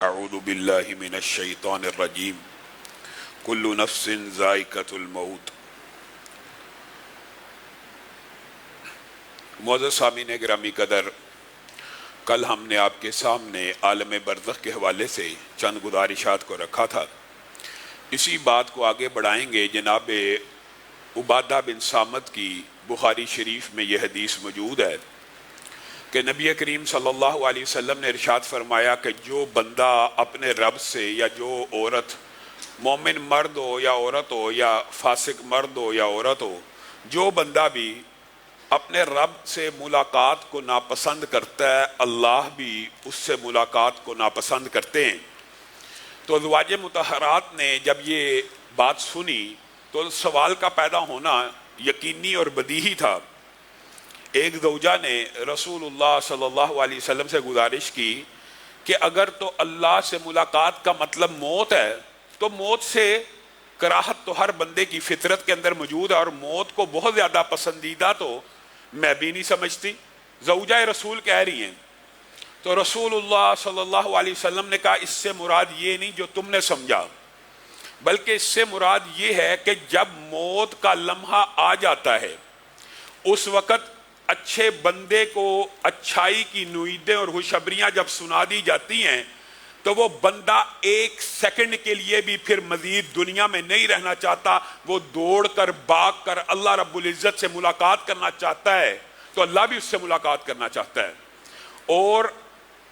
اعوذ باللہ من الشیطان الرجیم کل نفس ذائقۃ الموت۔ معزز سامعین گرامی قدر، کل ہم نے آپ کے سامنے عالم برزخ کے حوالے سے چند گزارشات کو رکھا تھا۔ اسی بات کو آگے بڑھائیں گے۔ جناب عبادہ بن صامت کی بخاری شریف میں یہ حدیث موجود ہے کہ نبی کریم صلی اللہ علیہ وسلم نے ارشاد فرمایا کہ جو بندہ اپنے رب سے، یا جو عورت، مومن مرد ہو یا عورت ہو، یا فاسق مرد ہو یا عورت ہو، جو بندہ بھی اپنے رب سے ملاقات کو ناپسند کرتا ہے، اللہ بھی اس سے ملاقات کو ناپسند کرتے ہیں۔ تو ازواج مطہرات نے جب یہ بات سنی تو سوال کا پیدا ہونا یقینی اور بدیہی تھا۔ ایک زوجہ نے رسول اللہ صلی اللہ علیہ وسلم سے گزارش کی کہ اگر تو اللہ سے ملاقات کا مطلب موت ہے تو موت سے کراہت تو ہر بندے کی فطرت کے اندر موجود ہے، اور موت کو بہت زیادہ پسندیدہ تو میں بھی نہیں سمجھتی۔ زوجہ رسول کہہ رہی ہیں تو رسول اللہ صلی اللہ علیہ وسلم نے کہا اس سے مراد یہ نہیں جو تم نے سمجھا، بلکہ اس سے مراد یہ ہے کہ جب موت کا لمحہ آ جاتا ہے اس وقت اچھے بندے کو اچھائی کی نویدیں اور خوشخبریاں جب سنا دی جاتی ہیں تو وہ بندہ ایک سیکنڈ کے لیے بھی پھر مزید دنیا میں نہیں رہنا چاہتا، وہ دوڑ کر بھاگ کر اللہ رب العزت سے ملاقات کرنا چاہتا ہے، تو اللہ بھی اس سے ملاقات کرنا چاہتا ہے۔ اور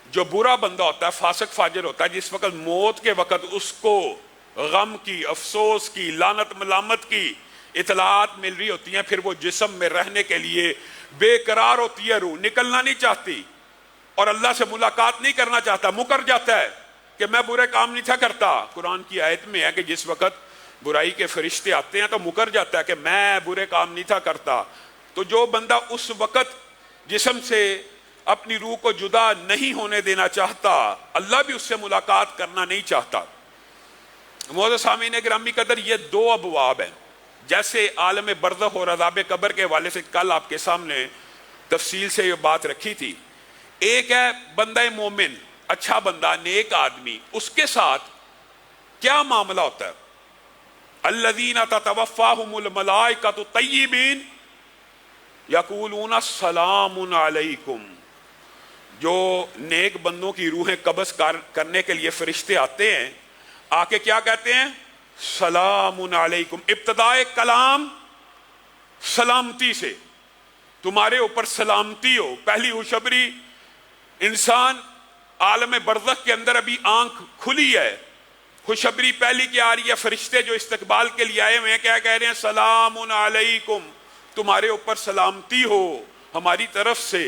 جو برا بندہ ہوتا ہے، فاسق فاجر ہوتا ہے، جس وقت موت کے وقت اس کو غم کی، افسوس کی، لعنت ملامت کی اطلاعات مل رہی ہوتی ہیں، پھر وہ جسم میں رہنے کے لیے بے قرار ہوتی ہے، روح نکلنا نہیں چاہتی اور اللہ سے ملاقات نہیں کرنا چاہتا، مکر جاتا ہے کہ میں برے کام نہیں تھا کرتا۔ قرآن کی آیت میں ہے کہ جس وقت برائی کے فرشتے آتے ہیں تو مکر جاتا ہے کہ میں برے کام نہیں تھا کرتا۔ تو جو بندہ اس وقت جسم سے اپنی روح کو جدا نہیں ہونے دینا چاہتا، اللہ بھی اس سے ملاقات کرنا نہیں چاہتا۔ معزز سامعین گرامی قدر، یہ دو ابواب ہیں۔ جیسے عالم برزخ اور عذاب قبر کے حوالے سے کل آپ کے سامنے تفصیل سے یہ بات رکھی تھی۔ ایک ہے بندہ مومن، اچھا بندہ، نیک آدمی، اس کے ساتھ کیا معاملہ ہوتا ہے؟ الذین تتوفاہم الملائکۃ طیبین یقولون سلام علیکم۔ جو نیک بندوں کی روحیں قبض کرنے کے لیے فرشتے آتے ہیں، آ کے کیا کہتے ہیں؟ سلام علیکم۔ ابتدائے کلام سلامتی سے، تمہارے اوپر سلامتی ہو۔ پہلی خوشخبری، انسان عالم برزخ کے اندر ابھی آنکھ کھلی ہے، خوشخبری پہلی کیا آ رہی ہے؟ فرشتے جو استقبال کے لیے آئے ہوئے ہیں کیا کہہ رہے ہیں؟ سلام علیکم، تمہارے اوپر سلامتی ہو ہماری طرف سے۔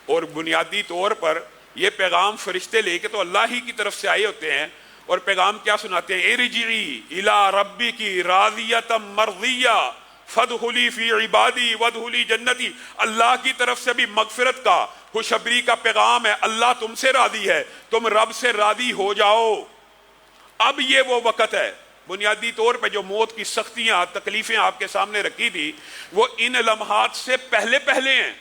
اور بنیادی طور پر یہ پیغام فرشتے لے کے تو اللہ ہی کی طرف سے آئے ہوتے ہیں، اور پیغام کیا سناتے ہیں؟ ارجعی الی ربک راضیۃ مرضیہ فادخلی فی عبادی وادخلی جنتی۔ اللہ کی طرف سے بھی مغفرت کا، خوشخبری کا پیغام ہے، اللہ تم سے راضی ہے، تم رب سے راضی ہو جاؤ۔ اب یہ وہ وقت ہے، بنیادی طور پہ جو موت کی سختیاں، تکلیفیں آپ کے سامنے رکھی تھی، وہ ان لمحات سے پہلے پہلے ہیں۔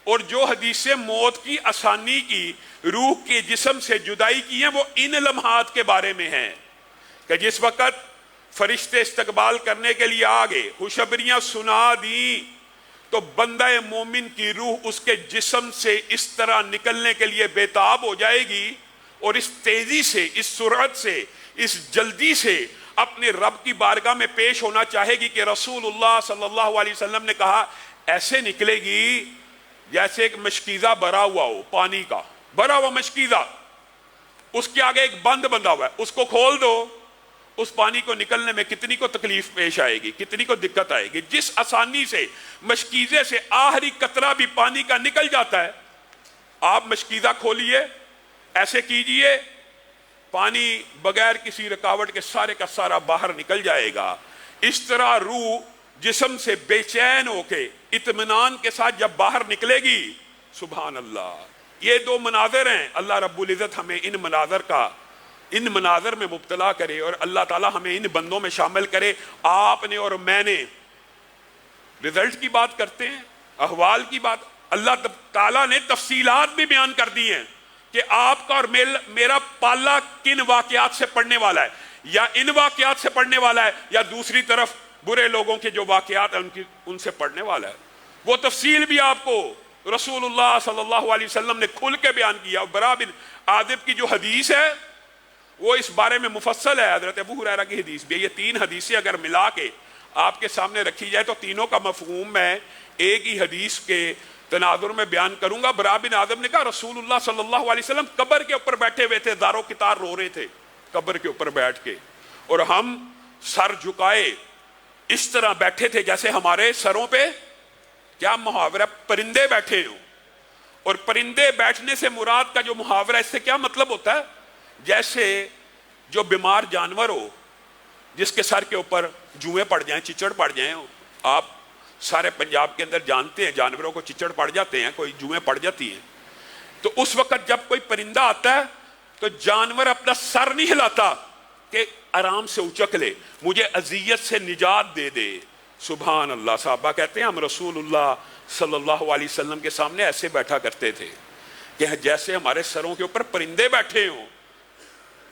اور جو حدیثیں موت کی آسانی کی، روح کے جسم سے جدائی کی ہیں، وہ ان لمحات کے بارے میں ہیں کہ جس وقت فرشتے استقبال کرنے کے لیے آگے خوشخبریاں سنا دیں تو بندہ مومن کی روح اس کے جسم سے اس طرح نکلنے کے لیے بےتاب ہو جائے گی، اور اس تیزی سے، اس سرعت سے، اس جلدی سے اپنے رب کی بارگاہ میں پیش ہونا چاہے گی کہ رسول اللہ صلی اللہ علیہ وسلم نے کہا ایسے نکلے گی جیسے ایک مشکیزہ بھرا ہوا ہو، پانی کا بھرا ہوا مشکیزہ، اس کے آگے ایک بند بندہ ہوا ہے، اس کو کھول دو، اس پانی کو نکلنے میں کتنی کو تکلیف پیش آئے گی، کتنی کو دقت آئے گی۔ جس آسانی سے مشکیزے سے آخری قطرہ بھی پانی کا نکل جاتا ہے، آپ مشکیزہ کھولیے، ایسے کیجئے، پانی بغیر کسی رکاوٹ کے سارے کا سارا باہر نکل جائے گا۔ اس طرح روح جسم سے بے چین ہو کے اطمینان کے ساتھ جب باہر نکلے گی، سبحان اللہ، یہ دو مناظر ہیں۔ اللہ رب العزت ہمیں ان مناظر میں مبتلا کرے، اور اللہ تعالی ہمیں ان بندوں میں شامل کرے۔ آپ نے اور میں نے رزلٹ کی بات کرتے ہیں، احوال کی بات، اللہ تعالیٰ نے تفصیلات بھی بیان کر دی ہیں کہ آپ کا اور میرا پالا کن واقعات سے پڑھنے والا ہے، یا ان واقعات سے پڑھنے والا ہے، یا دوسری طرف برے لوگوں کے جو واقعات ہیں ان سے پڑھنے والا ہے۔ وہ تفصیل بھی آپ کو رسول اللہ صلی اللہ علیہ وسلم نے کھل کے بیان کیا۔ برا بن عازب کی جو حدیث ہے وہ اس بارے میں مفصل ہے، حضرت ابو ہریرہ کی حدیث بھی ہے۔ یہ تین حدیثیں اگر ملا کے آپ کے سامنے رکھی جائے تو تینوں کا مفہوم میں ایک ہی حدیث کے تناظر میں بیان کروں گا۔ برا بن عازب نے کہا رسول اللہ صلی اللہ علیہ وسلم قبر کے اوپر بیٹھے ہوئے تھے، دار و کتار رو رہے تھے قبر کے اوپر بیٹھ کے، اور ہم سر جھکائے اس طرح بیٹھے تھے جیسے ہمارے سروں پہ کیا محاورہ پرندے بیٹھے ہوں۔ اور پرندے بیٹھنے سے مراد کا جو محاورہ اس سے کیا مطلب ہوتا ہے، جیسے جو بیمار جانور ہو جس کے سر کے اوپر جوئیں پڑ جائیں، چچڑ پڑ جائیں۔ آپ سارے پنجاب کے اندر جانتے ہیں جانوروں کو چچڑ پڑ جاتے ہیں، کوئی جوئیں پڑ جاتی ہیں، تو اس وقت جب کوئی پرندہ آتا ہے تو جانور اپنا سر نہیں ہلاتا کہ آرام سے اچک لے، مجھے اذیت سے نجات دے دے۔ سبحان اللہ۔ صحابہ کہتے ہیں ہم رسول اللہ صلی اللہ علیہ وسلم کے سامنے ایسے بیٹھا کرتے تھے کہ جیسے ہمارے سروں کے اوپر پرندے بیٹھے ہوں،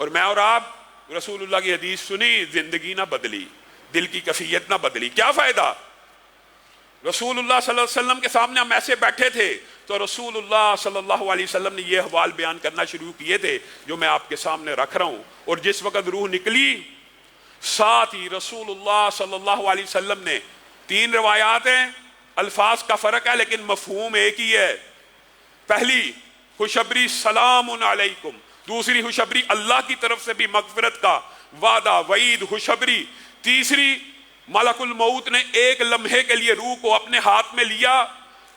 اور میں اور آپ رسول اللہ کی حدیث سنی، زندگی نہ بدلی، دل کی کیفیت نہ بدلی، کیا فائدہ؟ رسول اللہ صلی اللہ علیہ وسلم کے سامنے ہم ایسے بیٹھے تھے تو رسول اللہ صلی اللہ علیہ وسلم نے یہ احوال بیان کرنا شروع کیے تھے جو میں آپ کے سامنے رکھ رہا ہوں۔ اور جس وقت روح نکلی ساتھ ہی رسول اللہ صلی اللہ علیہ وسلم نے، تین روایات ہیں، الفاظ کا فرق ہے لیکن مفہوم ایک ہی ہے۔ پہلی خوشخبری سلام علیکم، دوسری خوشخبری اللہ کی طرف سے بھی مغفرت کا وعدہ وعید خوشخبری، تیسری ملک الموت نے ایک لمحے کے لیے روح کو اپنے ہاتھ میں لیا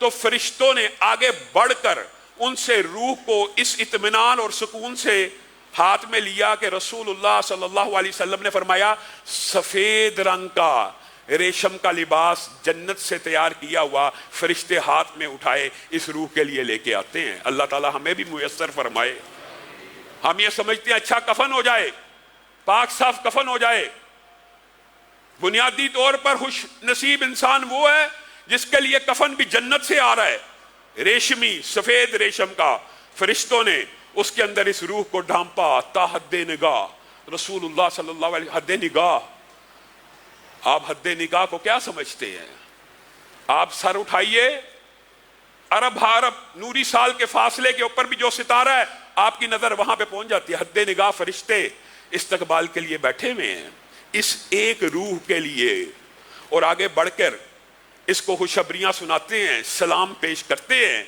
تو فرشتوں نے آگے بڑھ کر ان سے روح کو اس اطمینان اور سکون سے ہاتھ میں لیا کہ رسول اللہ صلی اللہ علیہ وسلم نے فرمایا سفید رنگ کا ریشم کا لباس جنت سے تیار کیا ہوا فرشتے ہاتھ میں اٹھائے اس روح کے لیے لے کے آتے ہیں۔ اللہ تعالی ہمیں بھی میسر فرمائے۔ ہم یہ سمجھتے ہیں اچھا کفن ہو جائے، پاک صاف کفن ہو جائے۔ بنیادی طور پر خوش نصیب انسان وہ ہے جس کے لیے کفن بھی جنت سے آ رہا ہے، ریشمی سفید ریشم کا۔ فرشتوں نے اس کے اندر اس روح کو ڈھانپا تا حد نگاہ۔ رسول اللہ صلی اللہ علیہ وسلم حد نگاہ، آپ حد نگاہ کو کیا سمجھتے ہیں؟ آپ سر اٹھائیے، ارب ہارب نوری سال کے فاصلے کے اوپر بھی جو ستارہ ہے آپ کی نظر وہاں پہ پہنچ جاتی ہے۔ حد نگاہ فرشتے استقبال کے لیے بیٹھے ہوئے ہیں اس ایک روح کے لیے، اور آگے بڑھ کر اس کو خوشخبریاں سناتے ہیں، سلام پیش کرتے ہیں،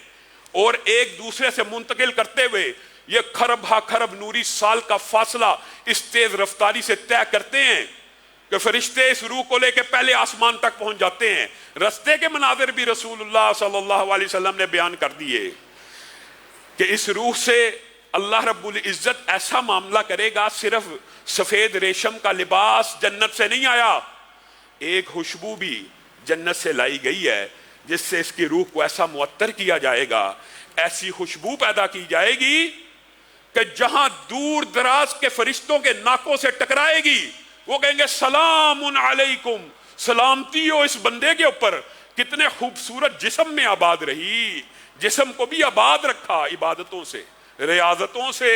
اور ایک دوسرے سے منتقل کرتے ہوئے یہ خرب ہا خرب نوری سال کا فاصلہ اس تیز رفتاری سے طے کرتے ہیں کہ فرشتے اس روح کو لے کے پہلے آسمان تک پہنچ جاتے ہیں۔ رستے کے مناظر بھی رسول اللہ صلی اللہ علیہ وسلم نے بیان کر دیے کہ اس روح سے اللہ رب العزت ایسا معاملہ کرے گا، صرف سفید ریشم کا لباس جنت سے نہیں آیا، ایک خوشبو بھی جنت سے لائی گئی ہے جس سے اس کی روح کو ایسا معطر کیا جائے گا، ایسی خوشبو پیدا کی جائے گی کہ جہاں دور دراز کے فرشتوں کے ناکوں سے ٹکرائے گی وہ کہیں گے سلام علیکم، سلامتی ہو اس بندے کے اوپر۔ کتنے خوبصورت جسم میں آباد رہی، جسم کو بھی آباد رکھا عبادتوں سے ریاضتوں سے،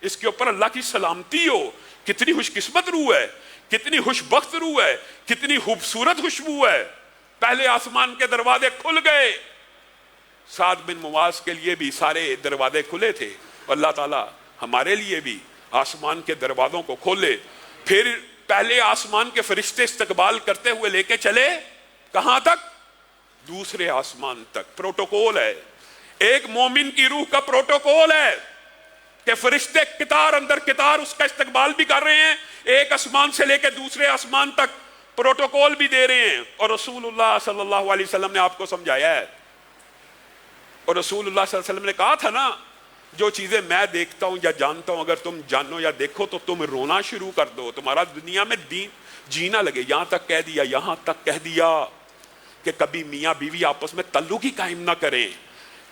اس کے اوپر اللہ کی سلامتی ہو۔ کتنی خوش قسمت روح ہے، کتنی خوش بخت روح ہے، کتنی خوبصورت خوشبو ہے۔ پہلے آسمان کے دروازے کھل گئے، سعد بن معاذ کے لیے بھی سارے دروازے کھلے تھے، اللہ تعالی ہمارے لیے بھی آسمان کے دروازوں کو کھولے۔ پھر پہلے آسمان کے فرشتے استقبال کرتے ہوئے لے کے چلے کہاں تک؟ دوسرے آسمان تک۔ پروٹوکول ہے، ایک مومن کی روح کا پروٹوکول ہے کہ فرشتے قطار اندر قطار اس کا استقبال بھی کر رہے ہیں، ایک آسمان سے لے کے دوسرے آسمان تک پروٹوکول بھی دے رہے ہیں، اور رسول اللہ صلی اللہ علیہ وسلم نے آپ کو سمجھایا ہے۔ اور رسول اللہ صلی اللہ علیہ وسلم نے کہا تھا نا، جو چیزیں میں دیکھتا ہوں یا جانتا ہوں اگر تم جانو یا دیکھو تو تم رونا شروع کر دو، تمہارا دنیا میں جینا لگے۔ یہاں تک کہہ دیا، یہاں تک کہہ دیا کہ کبھی میاں بیوی آپس میں تعلق ہی قائم نہ کریں۔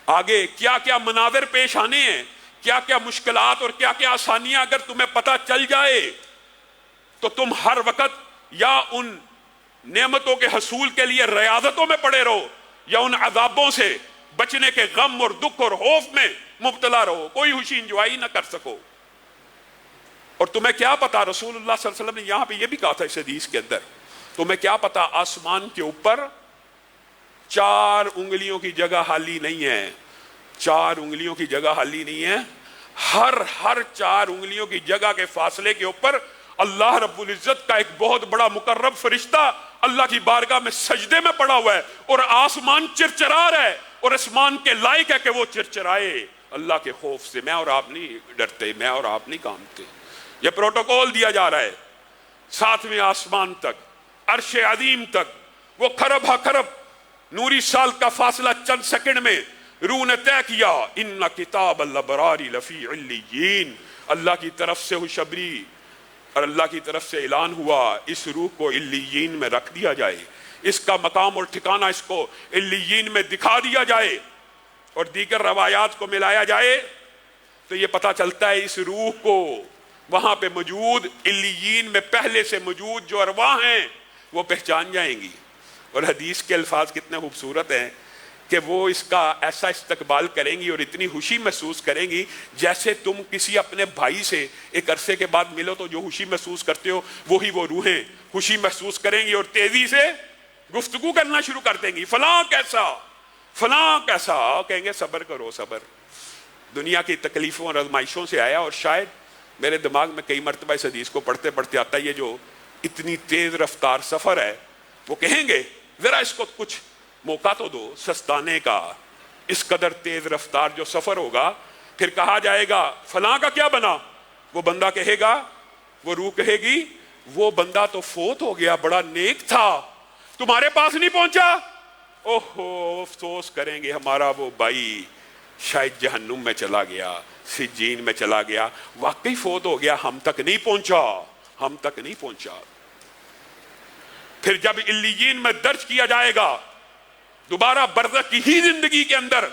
آگے کیا کیا مناظر پیش آنے ہیں، کیا کیا مشکلات اور کیا کیا آسانیاں اگر تمہیں پتہ چل جائے تو تم ہر وقت یا ان نعمتوں کے حصول کے لیے ریاضتوں میں پڑے رہو یا ان عذابوں سے بچنے کے غم اور دکھ اور خوف میں مبتلا رہو, کوئی خوشی انجوائے نہ کر سکو. اور تمہیں کیا پتا, رسول اللہ صلی اللہ علیہ وسلم نے یہاں پہ یہ بھی کہا تھا اس حدیث کے اندر, تمہیں کیا پتا آسمان کے اوپر 4 انگلیوں کی جگہ خالی نہیں ہے, 4 انگلیوں کی جگہ خالی نہیں ہے. ہر 4 انگلیوں کی جگہ کے فاصلے کے اوپر اللہ رب العزت کا ایک بہت بڑا مقرب فرشتہ اللہ کی بارگاہ میں سجدے میں پڑا ہوا ہے, اور آسمان چرچرا رہا ہے, اور آسمان کے لائق ہے کہ وہ چرچرائے اللہ کے خوف سے. میں اور آپ نہیں ڈرتے, میں اور آپ نہیں کانپتے. یہ پروٹوکول دیا جا رہا ہے 7ویں آسمان تک, عرش عظیم تک. وہ خرب خرب نوری سال کا فاصلہ چند سیکنڈ میں روح نے طے کیا, ان کتاب الابرار لفی علیین. اللہ کی طرف سے خوشخبری اور اللہ کی طرف سے اعلان ہوا, اس روح کو علیین میں رکھ دیا جائے, اس کا مقام اور ٹھکانہ اس کو علیین میں دکھا دیا جائے, اور دیگر روایات کو ملایا جائے تو یہ پتہ چلتا ہے اس روح کو وہاں پہ موجود علیین میں پہلے سے موجود جو ارواح ہیں وہ پہچان جائیں گی. اور حدیث کے الفاظ کتنے خوبصورت ہیں کہ وہ اس کا ایسا استقبال کریں گی اور اتنی خوشی محسوس کریں گی جیسے تم کسی اپنے بھائی سے ایک عرصے کے بعد ملو تو جو خوشی محسوس کرتے ہو وہی وہ روحیں خوشی محسوس کریں گی اور تیزی سے گفتگو کرنا شروع کر دیں گی. فلاں کیسا, فلاں کیسا. کہیں گے صبر کرو صبر. دنیا کی تکلیفوں اور آزمائشوں سے آیا, اور شاید میرے دماغ میں کئی مرتبہ اس حدیث کو پڑھتے پڑھتے آتا ہے یہ جو اتنی تیز رفتار سفر ہے, وہ کہیں گے ذرا اس کو کچھ موقع تو دو سستانے کا. اس قدر تیز رفتار جو سفر ہوگا, پھر کہا جائے گا فلاں کا کیا بنا, وہ بندہ کہے گا, وہ روح کہے گی وہ بندہ تو فوت ہو گیا, بڑا نیک تھا, تمہارے پاس نہیں پہنچا. اوہو, افسوس کریں گے ہمارا وہ بھائی شاید جہنم میں چلا گیا, سجین میں چلا گیا, واقعی فوت ہو گیا, ہم تک نہیں پہنچا, ہم تک نہیں پہنچا. پھر جب علیین میں درج کیا جائے گا دوبارہ برزخ کی ہی زندگی کے اندر,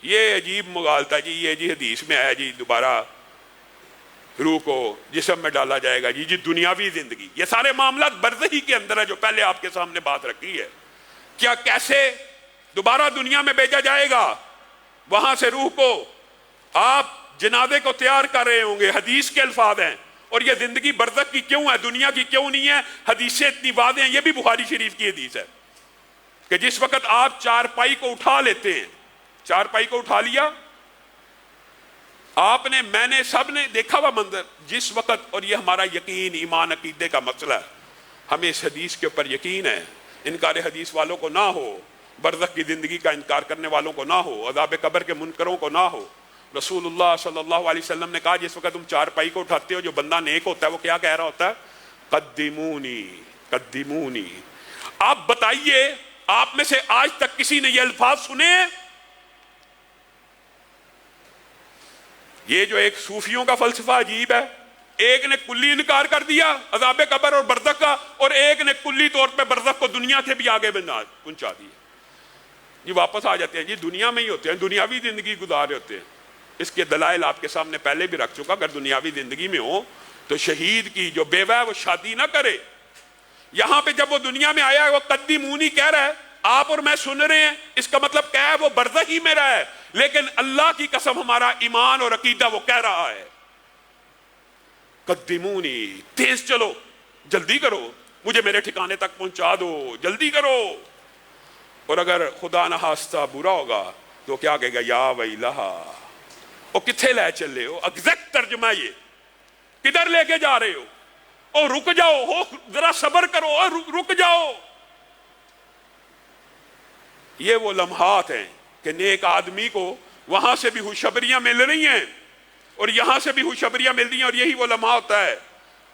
یہ عجیب مغالطہ جی, یہ جی حدیث میں آیا جی دوبارہ روح کو جسم میں ڈالا جائے گا, جی دنیاوی زندگی. یہ سارے معاملات برزخی کے اندر ہے جو پہلے آپ کے سامنے بات رکھی ہے. کیا کیسے دوبارہ دنیا میں بھیجا جائے گا, وہاں سے روح کو آپ جنازے کو تیار کر رہے ہوں گے, حدیث کے الفاظ ہیں. اور یہ زندگی برزخ کی کیوں ہے, دنیا کی کیوں نہیں ہے, حدیثیں اتنی واضح ہیں. یہ بھی بخاری شریف کی حدیث ہے کہ جس وقت آپ چارپائی کو اٹھا لیتے ہیں, چارپائی کو اٹھا لیا آپ نے, میں نے, سب نے دیکھا ہوا منظر جس وقت, اور یہ ہمارا یقین ایمان عقیدے کا مسئلہ ہے, ہمیں اس حدیث کے اوپر یقین ہے, انکار حدیث والوں کو نہ ہو, برزخ کی زندگی کا انکار کرنے والوں کو نہ ہو, عذاب قبر کے منکروں کو نہ ہو. رسول اللہ صلی اللہ علیہ وسلم نے کہا جس وقت تم چارپائی کو اٹھاتے ہو جو بندہ نیک ہوتا ہے وہ کیا کہہ رہا ہوتا ہے, قدمونی قدمونی. آپ بتائیے آپ میں سے آج تک کسی نے یہ الفاظ سنے ہیں؟ یہ جو ایک صوفیوں کا فلسفہ عجیب ہے, ایک نے کلی انکار کر دیا عذاب قبر اور برزخ کا, اور ایک نے کلی طور پہ برزخ کو دنیا سے بھی آگے پہنچا دیا. یہ واپس آ جاتے ہیں جی دنیا میں ہی ہوتے ہیں, دنیاوی زندگی گزارے ہوتے ہیں. اس کے دلائل آپ کے سامنے پہلے بھی رکھ چکا. اگر دنیاوی زندگی میں ہو تو شہید کی جو بیوہ ہے وہ شادی نہ کرے. یہاں پہ جب وہ دنیا میں آیا ہے وہ قدمونی کہہ رہا ہے, آپ اور میں سن رہے ہیں, اس کا مطلب کیا ہے, وہ برزخ ہی میں رہا ہے, لیکن اللہ کی قسم ہمارا ایمان اور عقیدہ وہ کہہ رہا ہے قدمونی, تیز چلو, جلدی کرو, مجھے میرے ٹھکانے تک پہنچا دو, جلدی کرو. اور اگر خدا نہ خواستہ برا ہوگا تو کیا کہے گا, یا ویلہا, او کتھے لے چلے ہو, ایگزیکٹ ترجمہ یہ, کدھر لے کے جا رہے ہو, او رک جاؤ, ہو ذرا صبر کرو, او رک جاؤ. یہ وہ لمحات ہیں کہ نیک آدمی کو وہاں سے بھی خوشخبریاں مل رہی ہیں اور یہاں سے بھی خوشخبریاں مل رہی ہیں, اور یہی وہ لمحہ ہوتا ہے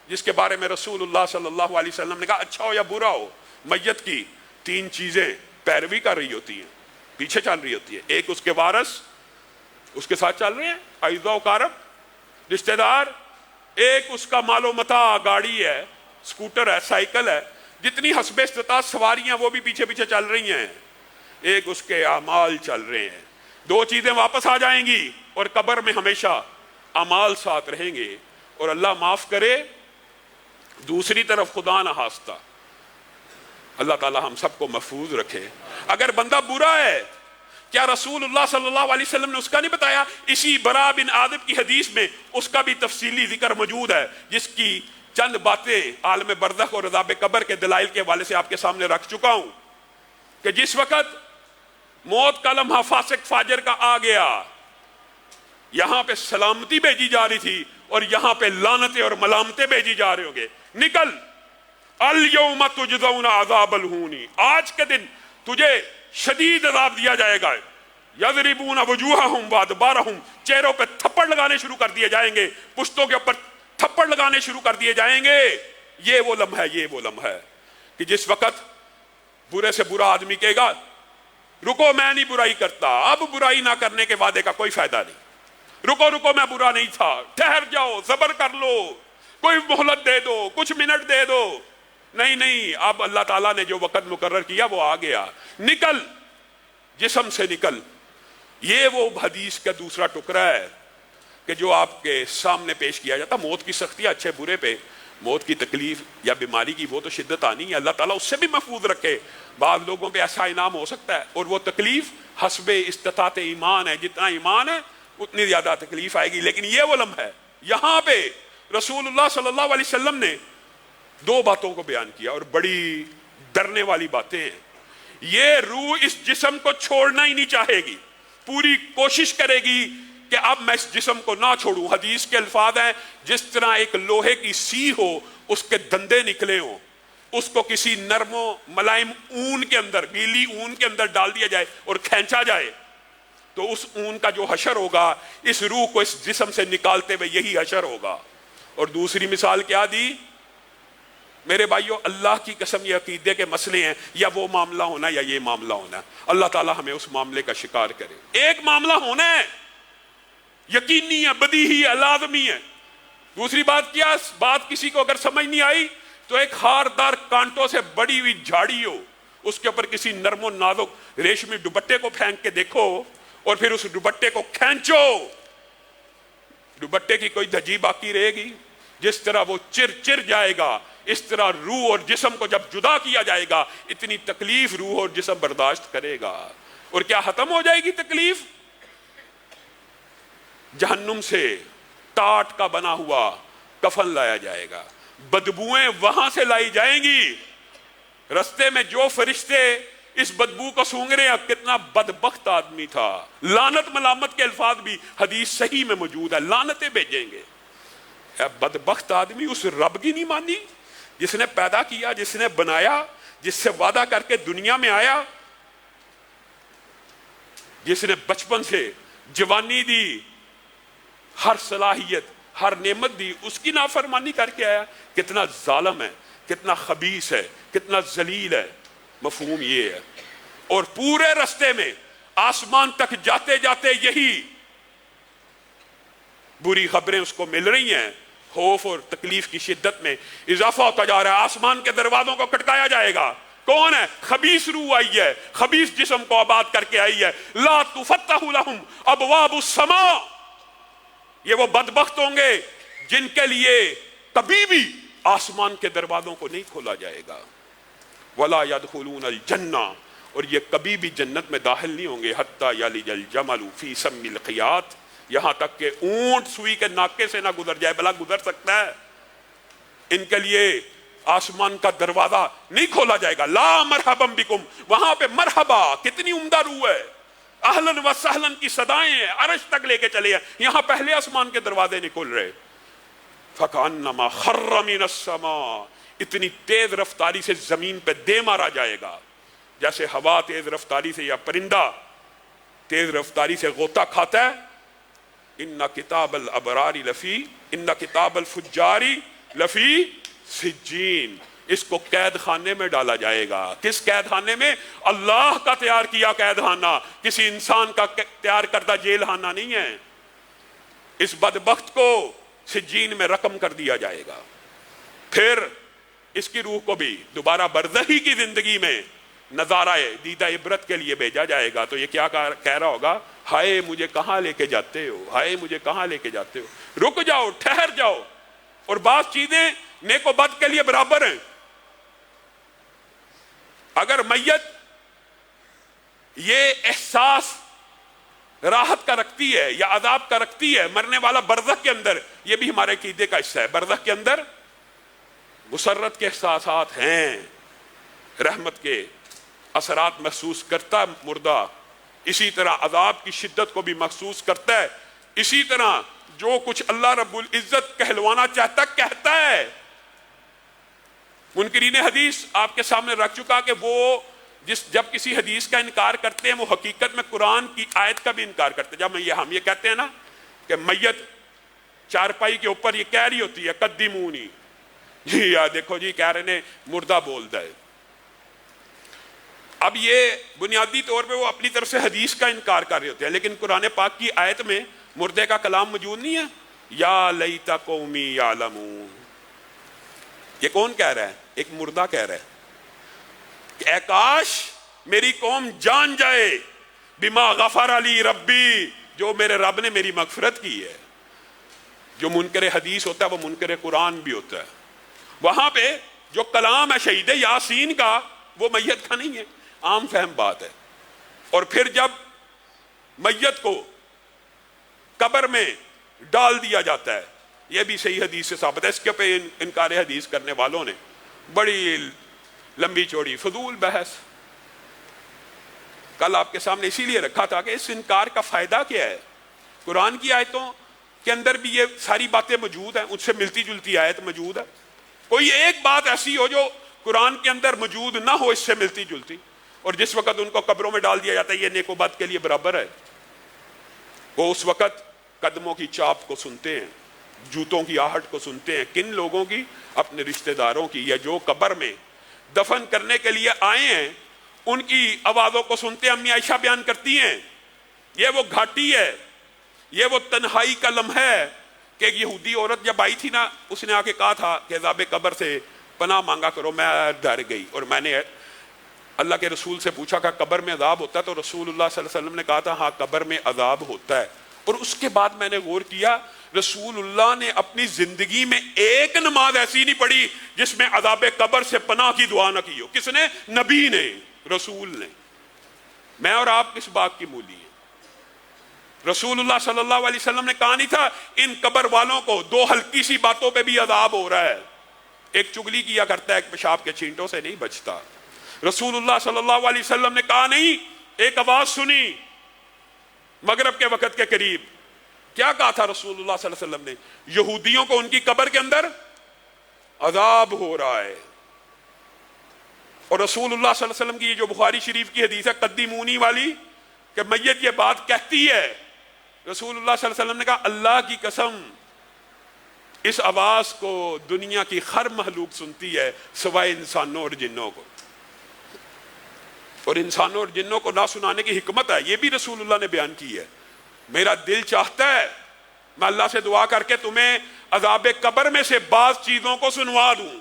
جس کے بارے میں رسول اللہ صلی اللہ علیہ وسلم نے کہا اچھا ہو یا برا ہو, میت کی 3 چیزیں پیروی کر رہی ہوتی ہیں, پیچھے چل رہی ہوتی ہے. ایک اس کے وارث اس کے ساتھ چل رہے ہیں, اعزاء و اقارب, رشتہ دار. ایک اس کا مال و متاع, گاڑی ہے, سکوٹر ہے, سائیکل ہے, جتنی حسب استطاعت سواریاں وہ بھی پیچھے پیچھے چل رہی ہیں. ایک اس کے اعمال چل رہے ہیں. 2 چیزیں واپس آ جائیں گی اور قبر میں ہمیشہ اعمال ساتھ رہیں گے. اور اللہ معاف کرے, دوسری طرف خدا نہ خواستہ اللہ تعالی ہم سب کو محفوظ رکھے, اگر بندہ برا ہے, کیا رسول اللہ صلی اللہ علیہ وسلم نے اس کا نہیں بتایا؟ اسی برا بن عازب کی حدیث میں اس کا بھی تفصیلی ذکر موجود ہے، جس کی چند باتیں عالم برزخ اور عذاب قبر کے دلائل کے حوالے سے آپ کے سامنے رکھ چکا ہوں کہ جس وقت موت کا لمحہ فاسق فاجر کا آ گیا، یہاں پہ سلامتی بھیجی جا رہی تھی اور یہاں پہ لعنتیں اور ملامتیں بھیجی جا رہے ہوں گے، نکل الیوم تجزون عذاب الہون، آج کے دن تجھے شدید عذاب دیا جائے گا، یضربون وجوہہم وادبارہم، چہروں پہ تھپڑ لگانے شروع کر دیے جائیں گے، پشتوں کے اوپر تھپڑ لگانے شروع کر دیے جائیں گے۔ یہ وہ لمحہ ہے کہ جس وقت برے سے برا آدمی کہے گا رکو میں نہیں برائی کرتا، اب برائی نہ کرنے کے وعدے کا کوئی فائدہ نہیں، رکو میں برا نہیں تھا، ٹھہر جاؤ، صبر کر لو، کوئی مہلت دے دو، کچھ منٹ دے دو، نہیں اب اللہ تعالیٰ نے جو وقت مقرر کیا وہ آ گیا، نکل جسم سے نکل۔ یہ وہ حدیث کا دوسرا ٹکڑا ہے کہ جو آپ کے سامنے پیش کیا جاتا، موت کی سختی اچھے برے پہ، موت کی تکلیف یا بیماری کی وہ تو شدت آنی ہے، اللہ تعالیٰ اس سے بھی محفوظ رکھے، بعض لوگوں پہ ایسا انعام ہو سکتا ہے، اور وہ تکلیف حسب استطاعت ایمان ہے، جتنا ایمان ہے اتنی زیادہ تکلیف آئے گی۔ لیکن یہ وہ لمحہ ہے، یہاں پہ رسول اللہ صلی اللہ علیہ وسلم نے دو باتوں کو بیان کیا اور بڑی ڈرنے والی باتیں ہیں۔ یہ روح اس جسم کو چھوڑنا ہی نہیں چاہے گی، پوری کوشش کرے گی کہ اب میں اس جسم کو نہ چھوڑوں۔ حدیث کے الفاظ ہیں جس طرح ایک لوہے کی سی ہو، اس کے دندے نکلے ہوں، اس کو کسی نرم و ملائم اون کے اندر، گیلی اون کے اندر ڈال دیا جائے اور کھینچا جائے تو اس اون کا جو حشر ہوگا اس روح کو اس جسم سے نکالتے ہوئے یہی حشر ہوگا۔ اور دوسری مثال کیا دی؟ میرے بھائیو، اللہ کی قسم یہ عقیدے کے مسئلے ہیں، یا وہ معاملہ ہونا یا یہ معاملہ ہونا، اللہ تعالیٰ ہمیں اس معاملے کا شکار کرے۔ ایک معاملہ ہونا ہے، یقینی ہے، بدیہی ہے، لازمی ہے۔ دوسری بات کیا؟ بات کسی کو اگر سمجھ نہیں آئی تو ایک خاردار کانٹوں سے بڑی ہوئی جھاڑی ہو، اس کے اوپر کسی نرم و نازک ریشمی دوپٹے کو پھینک کے دیکھو اور پھر اس دوپٹے کو کھینچو، دوپٹے کی کوئی دھجی باقی رہے گی؟ جس طرح وہ چر جائے گا، اس طرح روح اور جسم کو جب جدا کیا جائے گا اتنی تکلیف روح اور جسم برداشت کرے گا۔ اور کیا ختم ہو جائے گی تکلیف؟ جہنم سے ٹاٹ کا بنا ہوا کفن لایا جائے گا، بدبوئیں وہاں سے لائی جائیں گی، رستے میں جو فرشتے اس بدبو کو سونگ رہے ہیں، کتنا بدبخت آدمی تھا، لعنت ملامت کے الفاظ بھی حدیث صحیح میں موجود ہے، لعنتیں بھیجیں گے۔ بدبخت آدمی اس رب کی نہیں مانی جس نے پیدا کیا، جس نے بنایا، جس سے وعدہ کر کے دنیا میں آیا، جس نے بچپن سے جوانی دی، ہر صلاحیت، ہر نعمت دی، اس کی نافرمانی کر کے آیا۔ کتنا ظالم ہے، کتنا خبیث ہے، کتنا ذلیل ہے۔ مفہوم یہ ہے، اور پورے رستے میں آسمان تک جاتے جاتے یہی بری خبریں اس کو مل رہی ہیں، خوف اور تکلیف کی شدت میں اضافہ ہوتا جا رہا ہے، آسمان کے دروازوں کو کھٹکایا جائے گا۔ کون ہے؟ خبیث روح آئی ہے، خبیث جسم کو آباد کر کے آئی ہے۔ لا تفتح لهم ابواب السماء، یہ وہ بدبخت ہوں گے جن کے لیے کبھی بھی آسمان کے دروازوں کو نہیں کھولا جائے گا۔ ولا يدخلون الجنہ، اور یہ کبھی بھی جنت میں داخل نہیں ہوں گے، حتی یلج الجمل فی سم الخیاط، یہاں تک کہ اونٹ سوئی کے ناکے سے نہ گزر جائے، بلا گزر سکتا ہے، ان کے لیے آسمان کا دروازہ نہیں کھولا جائے گا۔ لا مرحبا بکم، وہاں پہ مرحبا، کتنی عمدہ روح ہے، اہلن و سہلن کی صدائیں ہیں، عرش تک لے کے چلے ہیں، یہاں پہلے آسمان کے دروازے نہیں کھل رہے۔ فکأنما خر من السماء، اتنی تیز رفتاری سے زمین پہ دے مارا جائے گا جیسے ہوا تیز رفتاری سے یا پرندہ تیز رفتاری سے غوطہ کھاتا ہے۔ ان کتاب الابرار لفی، ان کتاب الفجار لفی سجین، اس کو قید خانے میں ڈالا جائے گا۔ کس قید خانے میں؟ اللہ کا تیار کیا قید خانہ، کسی انسان کا تیار کردہ جیل خانہ نہیں ہے۔ اس بدبخت کو سجین میں رقم کر دیا جائے گا، پھر اس کی روح کو بھی دوبارہ برزخی کی زندگی میں نظارہ دیدہ عبرت کے لیے بھیجا جائے گا۔ تو یہ کیا کہہ رہا ہوگا؟ ہائے مجھے کہاں لے کے جاتے ہو، ہائے مجھے کہاں لے کے جاتے ہو، رک جاؤ، ٹھہر جاؤ۔ اور بعض چیزیں نیک و بد کے لیے برابر ہیں۔ اگر میت یہ احساس راحت کا رکھتی ہے یا عذاب کا رکھتی ہے، مرنے والا برزخ کے اندر، یہ بھی ہمارے عقیدے کا حصہ ہے۔ برزخ کے اندر مسرت کے احساسات ہیں، رحمت کے اثرات محسوس کرتا ہے مردہ، اسی طرح عذاب کی شدت کو بھی محسوس کرتا ہے، اسی طرح جو کچھ اللہ رب العزت کہلوانا چاہتا کہتا ہے۔ منکرین حدیث آپ کے سامنے رکھ چکا کہ وہ جب کسی حدیث کا انکار کرتے ہیں وہ حقیقت میں قرآن کی آیت کا بھی انکار کرتے ہیں۔ جب ہم یہ کہتے ہیں نا کہ میت چارپائی کے اوپر یہ کہہ رہی ہوتی ہے قدمونی، جی یا دیکھو جی کہہ رہے ہیں مردہ بول دے، اب یہ بنیادی طور پہ وہ اپنی طرف سے حدیث کا انکار کر رہے ہوتے ہیں، لیکن قرآن پاک کی آیت میں مردے کا کلام موجود نہیں ہے۔ یا لیت قومی یعلمون، یہ کون کہہ رہا ہے؟ ایک مردہ کہہ رہا ہے کہ اے کاش میری قوم جان جائے بما غفر علی ربی، جو میرے رب نے میری مغفرت کی ہے۔ جو منکر حدیث ہوتا ہے وہ منکر قرآن بھی ہوتا ہے۔ وہاں پہ جو کلام ہے شہید یاسین کا وہ میت کا نہیں ہے، عام فہم بات ہے۔ اور پھر جب میت کو قبر میں ڈال دیا جاتا ہے، یہ بھی صحیح حدیث سے ثابت ہے۔ اس کے پہ انکار حدیث کرنے والوں نے بڑی لمبی چوڑی فضول بحث کل آپ کے سامنے اسی لیے رکھا تھا کہ اس انکار کا فائدہ کیا ہے؟ قرآن کی آیتوں کے اندر بھی یہ ساری باتیں موجود ہیں، ان سے ملتی جلتی آیت موجود ہے۔ کوئی ایک بات ایسی ہو جو قرآن کے اندر موجود نہ ہو اس سے ملتی جلتی، اور جس وقت ان کو قبروں میں ڈال دیا جاتا ہے یہ نیک و بد کے لیے برابر ہے۔ وہ اس وقت قدموں کی چاپ کو سنتے ہیں، جوتوں کی آہٹ کو سنتے ہیں۔ کن لوگوں کی؟ اپنے رشتہ داروں کی، یا جو قبر میں دفن کرنے کے لیے آئے ہیں ان کی آوازوں کو سنتے ہیں۔ امی عائشہ بیان کرتی ہیں یہ وہ گھاٹی ہے، یہ وہ تنہائی کا لمحہ ہے کہ ایک یہودی عورت جب آئی تھی نا، اس نے آ کے کہا تھا کہ عذاب قبر سے پناہ مانگا کرو۔ میں ڈر گئی اور میں نے اللہ کے رسول سے پوچھا کہ قبر میں عذاب ہوتا ہے؟ تو رسول اللہ صلی اللہ علیہ وسلم نے کہا تھا ہاں قبر میں عذاب ہوتا ہے۔ اور اس کے بعد میں نے غور کیا، رسول اللہ نے اپنی زندگی میں ایک نماز ایسی نہیں پڑھی جس میں عذاب قبر سے پناہ کی دعا نہ کی ہو۔ کس نے؟ نبی نے، رسول نے۔ میں اور آپ کس بات کی مولی ہیں؟ رسول اللہ صلی اللہ علیہ وسلم نے کہا نہیں تھا ان قبر والوں کو دو ہلکی سی باتوں پہ بھی عذاب ہو رہا ہے، ایک چگلی کیا کرتا ہے ایک پیشاب کے چھینٹوں سے نہیں بچتا۔ رسول اللہ صلی اللہ علیہ وسلم نے کہا نہیں ایک آواز سنی مغرب کے وقت کے قریب، کیا کہا تھا رسول اللہ صلی اللہ علیہ وسلم نے؟ یہودیوں کو ان کی قبر کے اندر عذاب ہو رہا ہے۔ اور رسول اللہ صلی اللہ علیہ وسلم کی یہ جو بخاری شریف کی حدیث ہے قدیمونی والی کہ میت یہ بات کہتی ہے، رسول اللہ صلی اللہ علیہ وسلم نے کہا اللہ کی قسم اس آواز کو دنیا کی ہر مخلوق سنتی ہے سوائے انسانوں اور جنوں کو، اور انسانوں اور جنوں کو نہ سنانے کی حکمت ہے، یہ بھی رسول اللہ نے بیان کی ہے۔ میرا دل چاہتا ہے میں اللہ سے دعا کر کے تمہیں عذاب قبر میں سے بعض چیزوں کو سنوا دوں،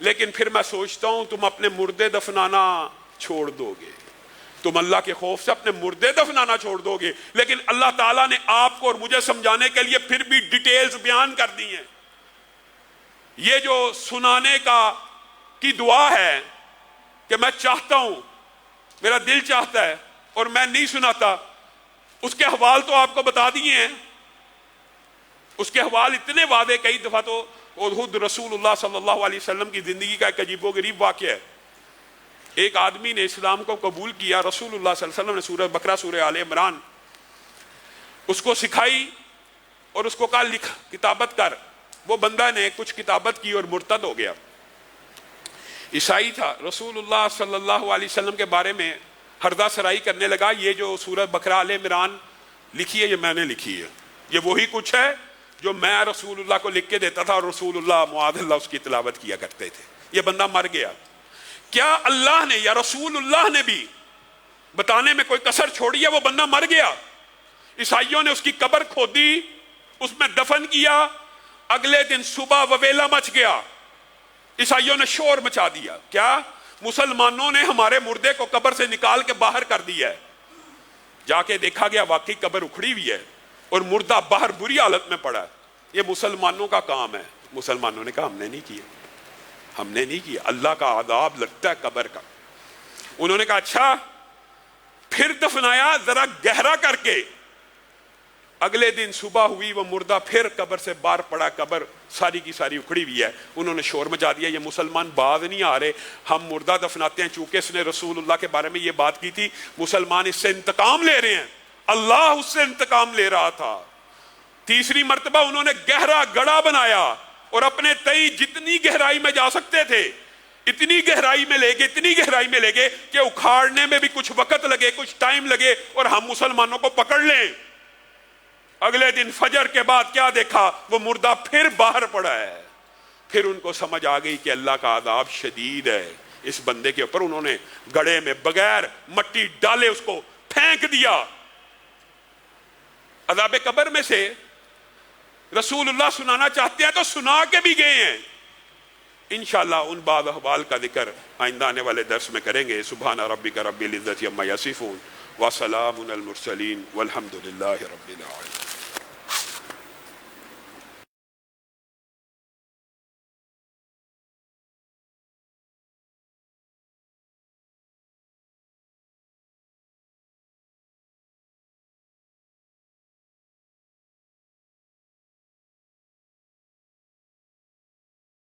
لیکن پھر میں سوچتا ہوں تم اپنے مردے دفنانا چھوڑ دو گے، تم اللہ کے خوف سے اپنے مردے دفنانا چھوڑ دو گے، لیکن اللہ تعالیٰ نے آپ کو اور مجھے سمجھانے کے لیے پھر بھی ڈیٹیلز بیان کر دی ہیں۔ یہ جو سنانے کی دعا ہے کہ میں چاہتا ہوں، میرا دل چاہتا ہے اور میں نہیں سناتا، اس کے حوال تو آپ کو بتا دیے ہیں۔ اس کے حوال اتنے واضح، کئی دفعہ تو خود رسول اللہ صلی اللہ علیہ وسلم کی زندگی کا ایک عجیب و غریب واقعہ ہے۔ ایک آدمی نے اسلام کو قبول کیا، رسول اللہ صلی اللہ علیہ وسلم نے سورہ بقرہ سورہ آل عمران اس کو سکھائی اور اس کو کہا لکھ کتابت کر۔ وہ بندہ نے کچھ کتابت کی اور مرتد ہو گیا، عیسائی تھا۔ رسول اللہ صلی اللہ علیہ وسلم کے بارے میں ہردہ سرائی کرنے لگا، یہ جو سورہ بقرہ آل عمران لکھی ہے یہ میں نے لکھی ہے، یہ وہی کچھ ہے جو میں رسول اللہ کو لکھ کے دیتا تھا اور رسول اللہ معاذ اللہ اس کی تلاوت کیا کرتے تھے۔ یہ بندہ مر گیا۔ کیا اللہ نے یا رسول اللہ نے بھی بتانے میں کوئی کسر چھوڑی ہے؟ وہ بندہ مر گیا، عیسائیوں نے اس کی قبر کھودی، اس میں دفن کیا، اگلے دن صبح وویلا مچ گیا، عیسائیوں نے شور مچا دیا۔ کیا؟ مسلمانوں نے ہمارے مردے کو قبر سے نکال کے باہر کر دیا ہے۔ جا کے دیکھا گیا واقعی قبر اکھڑی ہوئی ہے اور مردہ باہر بری حالت میں پڑا ہے۔ یہ مسلمانوں کا کام ہے۔ مسلمانوں نے کہا ہم نے نہیں کیا، ہم نے نہیں کیا، اللہ کا عذاب لگتا ہے قبر کا۔ انہوں نے کہا اچھا پھر دفنایا ذرا گہرا کر کے. اگلے دن صبح ہوئی وہ مردہ پھر قبر سے باہر پڑا, قبر ساری کی ساری اکھڑی ہوئی ہے. انہوں نے شور مچا دیا, یہ مسلمان باز نہیں آ رہے, ہم مردہ دفناتے ہیں. چونکہ اس نے رسول اللہ کے بارے میں یہ بات کی تھی, مسلمان اس سے انتقام لے رہے ہیں, اللہ اس سے انتقام لے رہا تھا. تیسری مرتبہ انہوں نے گہرا گڑھا بنایا اور اپنے تئی جتنی گہرائی میں جا سکتے تھے اتنی گہرائی میں لے گئے, اتنی گہرائی میں لے گئے کہ اکھاڑنے میں بھی کچھ وقت لگے, کچھ ٹائم لگے اور ہم مسلمانوں کو پکڑ لیں. اگلے دن فجر کے بعد کیا دیکھا, وہ مردہ پھر باہر پڑا ہے. پھر ان کو سمجھ آ گئی کہ اللہ کا عذاب شدید ہے اس بندے کے اوپر. انہوں نے گڑھے میں بغیر مٹی ڈالے اس کو پھینک دیا. عذاب قبر میں سے رسول اللہ سنانا چاہتے ہیں تو سنا کے بھی گئے ہیں. انشاءاللہ ان بعض احوال کا ذکر آئندہ آنے والے درس میں کریں گے. سبحان ربک رب العزت عما یصفون وسلام علی المرسلین والحمد للہ رب العالمین.